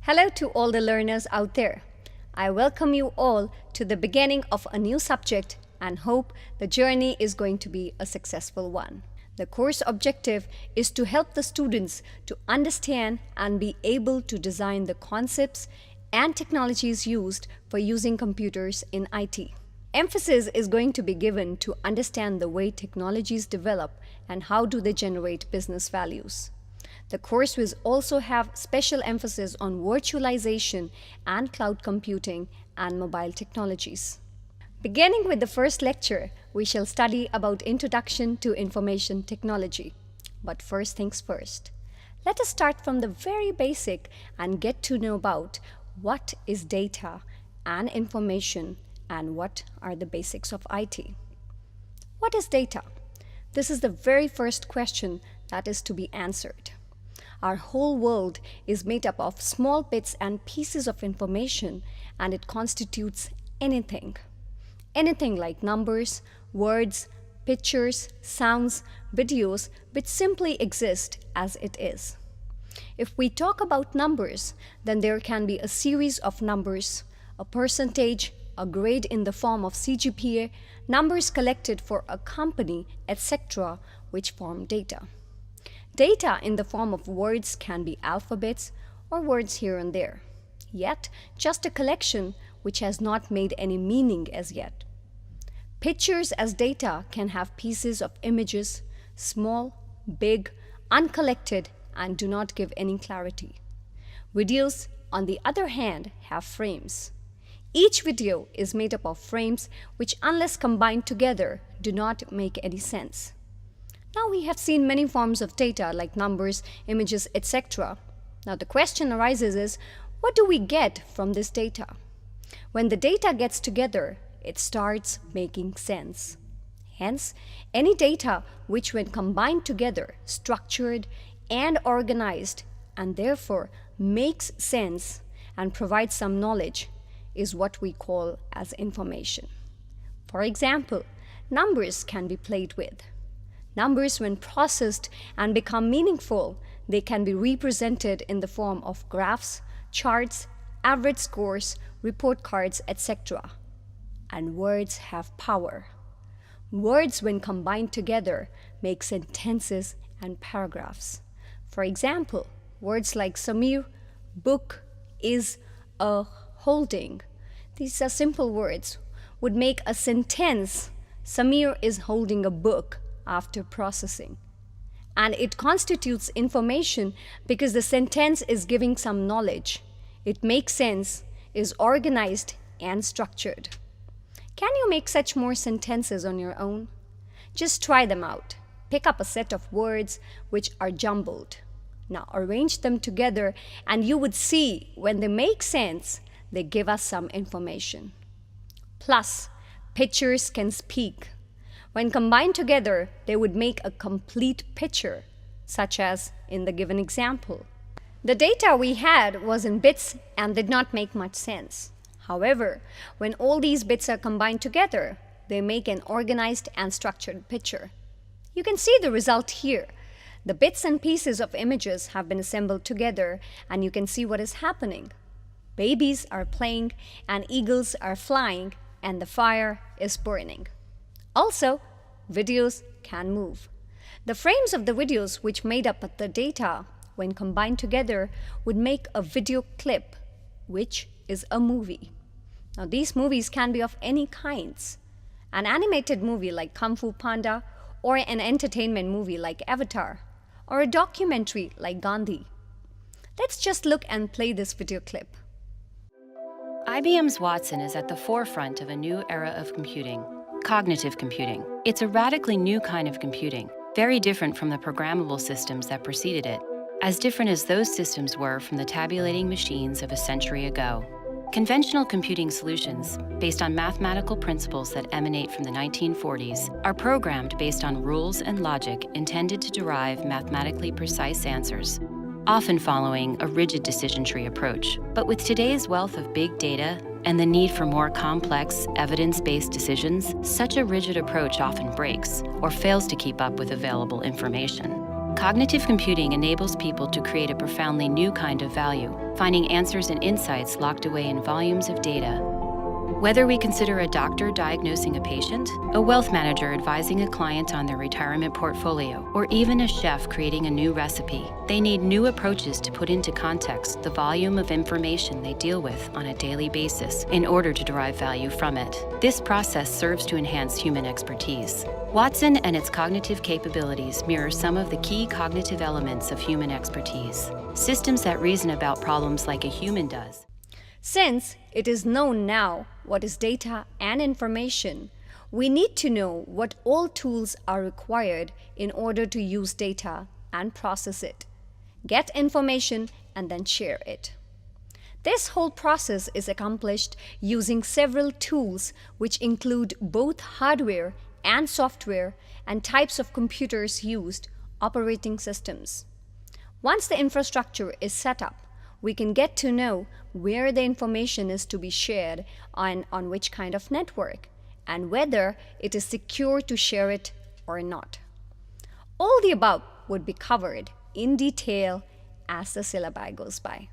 Hello to all the learners out there. I welcome you all to the beginning of a new subject and hope the journey is going to be a successful one. The course objective is to help the students to understand and be able to design the concepts and technologies used for using computers in IT. Emphasis is going to be given to understand the way technologies develop and how do they generate business values. The course will also have special emphasis on virtualization and cloud computing and mobile technologies. Beginning with the first lecture, we shall study about Introduction to Information Technology. But first things first. Let us start from the very basic and get to know about what is data and information and what are the basics of IT. What is data? This is the very first question that is to be answered. Our whole world is made up of small bits and pieces of information, and it constitutes anything. Anything like numbers, words, pictures, sounds, videos, which simply exist as it is. If we talk about numbers, then there can be a series of numbers, a percentage, a grade in the form of CGPA, numbers collected for a company, etc., which form data. Data in the form of words can be alphabets or words here and there, yet just a collection which has not made any meaning as yet. Pictures as data can have pieces of images, small, big, uncollected, and do not give any clarity. Videos, on the other hand, have frames. Each video is made up of frames which, unless combined together, do not make any sense. Now we have seen many forms of data like numbers, images, etc. Now the question arises is, what do we get from this data? When the data gets together, it starts making sense. Hence, any data which when combined together, structured and organized, and therefore makes sense and provides some knowledge, is what we call as information. For example, numbers can be played with. Numbers, when processed and become meaningful, they can be represented in the form of graphs, charts, average scores, report cards, etc. And words have power. Words, when combined together, make sentences and paragraphs. For example, words like Samir, book, is, a, holding. These are simple words, would make a sentence, Samir is holding a book, after processing. And it constitutes information because the sentence is giving some knowledge. It makes sense, is organized and structured. Can you make such more sentences on your own? Just try them out. Pick up a set of words which are jumbled. Now arrange them together and you would see when they make sense, they give us some information. Plus, pictures can speak. When combined together, they would make a complete picture, such as in the given example. The data we had was in bits and did not make much sense. However, when all these bits are combined together, they make an organized and structured picture. You can see the result here. The bits and pieces of images have been assembled together, and you can see what is happening. Babies are playing, and eagles are flying, and the fire is burning. Also, videos can move. The frames of the videos which made up the data, when combined together, would make a video clip, which is a movie. Now, these movies can be of any kinds. An animated movie like Kung Fu Panda, or an entertainment movie like Avatar, or a documentary like Gandhi. Let's just look and play this video clip. IBM's Watson is at the forefront of a new era of computing. Cognitive computing. It's a radically new kind of computing, very different from the programmable systems that preceded it, as different as those systems were from the tabulating machines of a century ago. Conventional computing solutions, based on mathematical principles that emanate from the 1940s, are programmed based on rules and logic intended to derive mathematically precise answers, often following a rigid decision tree approach. But with today's wealth of big data and the need for more complex, evidence-based decisions, such a rigid approach often breaks or fails to keep up with available information. Cognitive computing enables people to create a profoundly new kind of value, finding answers and insights locked away in volumes of data. Whether we consider a doctor diagnosing a patient, a wealth manager advising a client on their retirement portfolio, or even a chef creating a new recipe, they need new approaches to put into context the volume of information they deal with on a daily basis in order to derive value from it. This process serves to enhance human expertise. Watson and its cognitive capabilities mirror some of the key cognitive elements of human expertise, systems that reason about problems like a human does. Since it is known now what is data and information, we need to know what all tools are required in order to use data and process it, get information, and then share it. This whole process is accomplished using several tools which include both hardware and software and types of computers used, operating systems. Once the infrastructure is set up, we can get to know where the information is to be shared and on which kind of network, and whether it is secure to share it or not. All the above would be covered in detail as the syllabi goes by.